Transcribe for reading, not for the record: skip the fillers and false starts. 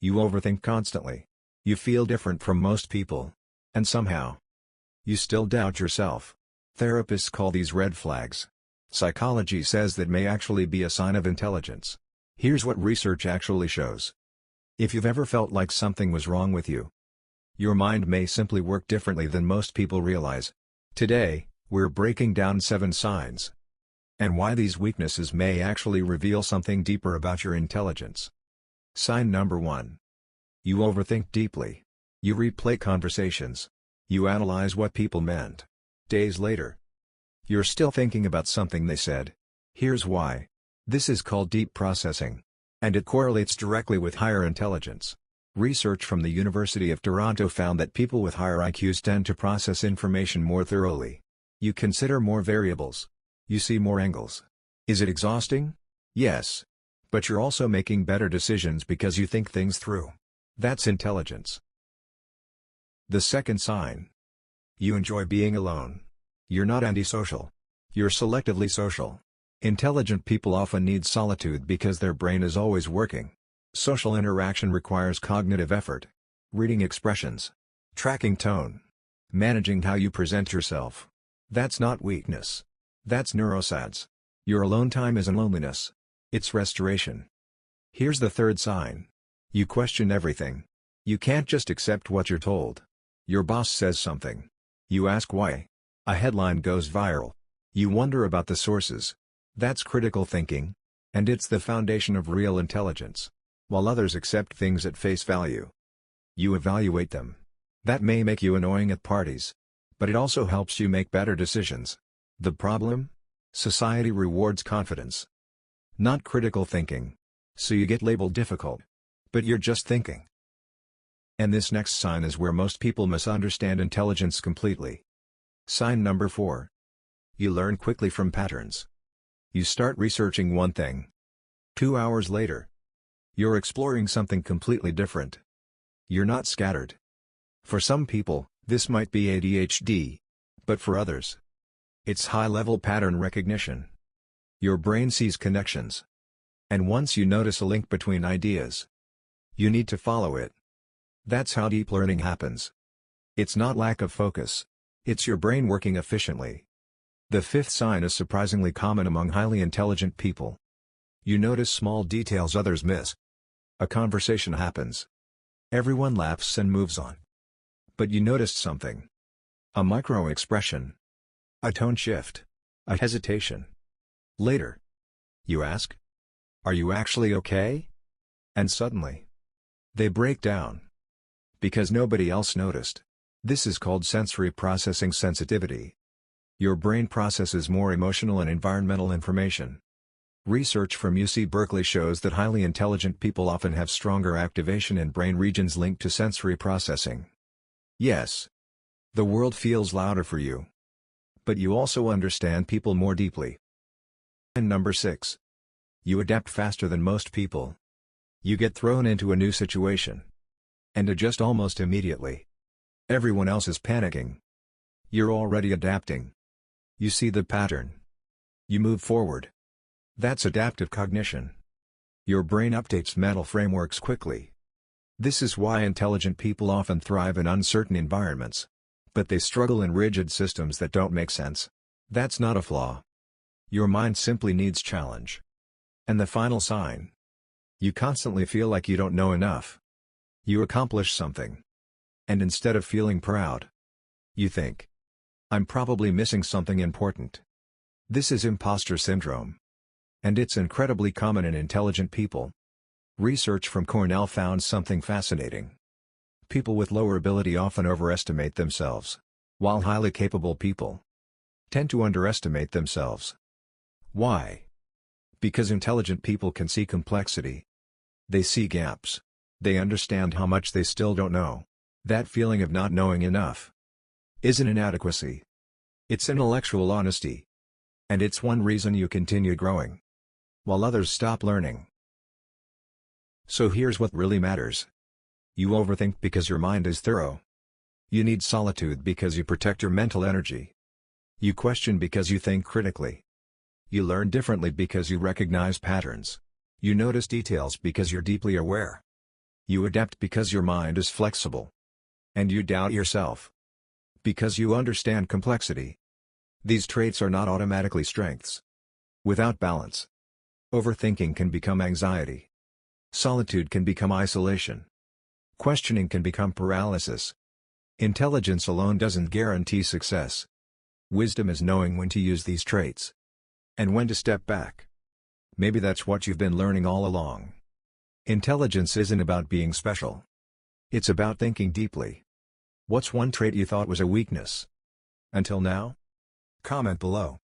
You overthink constantly. You feel different from most people. And somehow, you still doubt yourself. Therapists call these red flags. Psychology says that may actually be a sign of intelligence. Here's what research actually shows. If you've ever felt like something was wrong with you, your mind may simply work differently than most people realize. Today, we're breaking down 7 signs and why these weaknesses may actually reveal something deeper about your intelligence. Sign number 1. You overthink deeply. You replay conversations. You analyze what people meant. Days later, you're still thinking about something they said. Here's why. This is called deep processing, and it correlates directly with higher intelligence. Research from the University of Toronto found that people with higher IQs tend to process information more thoroughly. You consider more variables. You see more angles. Is it exhausting? Yes. But you're also making better decisions because you think things through. That's intelligence. The second sign. You enjoy being alone. You're not antisocial. You're selectively social. Intelligent people often need solitude because their brain is always working. Social interaction requires cognitive effort. Reading expressions. Tracking tone. Managing how you present yourself. That's not weakness. That's neuroscience. Your alone time isn't loneliness. It's restoration. Here's the third sign. You question everything. You can't just accept what you're told. Your boss says something. You ask why. A headline goes viral. You wonder about the sources. That's critical thinking. And it's the foundation of real intelligence. While others accept things at face value, you evaluate them. That may make you annoying at parties, but it also helps you make better decisions. The problem? Society rewards confidence, not critical thinking. So you get labeled difficult. But you're just thinking. And this next sign is where most people misunderstand intelligence completely. Sign number 4. You learn quickly from patterns. You start researching one thing. 2 hours later, you're exploring something completely different. You're not scattered. For some people, this might be ADHD. But for others, it's high-level pattern recognition. Your brain sees connections. And once you notice a link between ideas, you need to follow it. That's how deep learning happens. It's not lack of focus. It's your brain working efficiently. The fifth sign is surprisingly common among highly intelligent people. You notice small details others miss. A conversation happens. Everyone laughs and moves on. But you noticed something. A micro-expression. A tone shift. A hesitation. Later, you ask, "Are you actually okay?" And suddenly, they break down. Because nobody else noticed. This is called sensory processing sensitivity. Your brain processes more emotional and environmental information. Research from UC Berkeley shows that highly intelligent people often have stronger activation in brain regions linked to sensory processing. Yes, the world feels louder for you. But you also understand people more deeply. And number 6. You adapt faster than most people. You get thrown into a new situation and adjust almost immediately. Everyone else is panicking. You're already adapting. You see the pattern. You move forward. That's adaptive cognition. Your brain updates mental frameworks quickly. This is why intelligent people often thrive in uncertain environments. But they struggle in rigid systems that don't make sense. That's not a flaw. Your mind simply needs challenge. And the final sign. You constantly feel like you don't know enough. You accomplish something. And instead of feeling proud, you think, "I'm probably missing something important." This is imposter syndrome. And it's incredibly common in intelligent people. Research from Cornell found something fascinating. People with lower ability often overestimate themselves, while highly capable people tend to underestimate themselves. Why? Because intelligent people can see complexity. They see gaps. They understand how much they still don't know. That feeling of not knowing enough isn't inadequacy. It's intellectual honesty. And it's one reason you continue growing, while others stop learning. So here's what really matters. You overthink because your mind is thorough. You need solitude because you protect your mental energy. You question because you think critically. You learn differently because you recognize patterns. You notice details because you're deeply aware. You adapt because your mind is flexible. And you doubt yourself because you understand complexity. These traits are not automatically strengths. Without balance, overthinking can become anxiety. Solitude can become isolation. Questioning can become paralysis. Intelligence alone doesn't guarantee success. Wisdom is knowing when to use these traits and when to step back. Maybe that's what you've been learning all along. Intelligence isn't about being special. It's about thinking deeply. What's one trait you thought was a weakness until now? Comment below.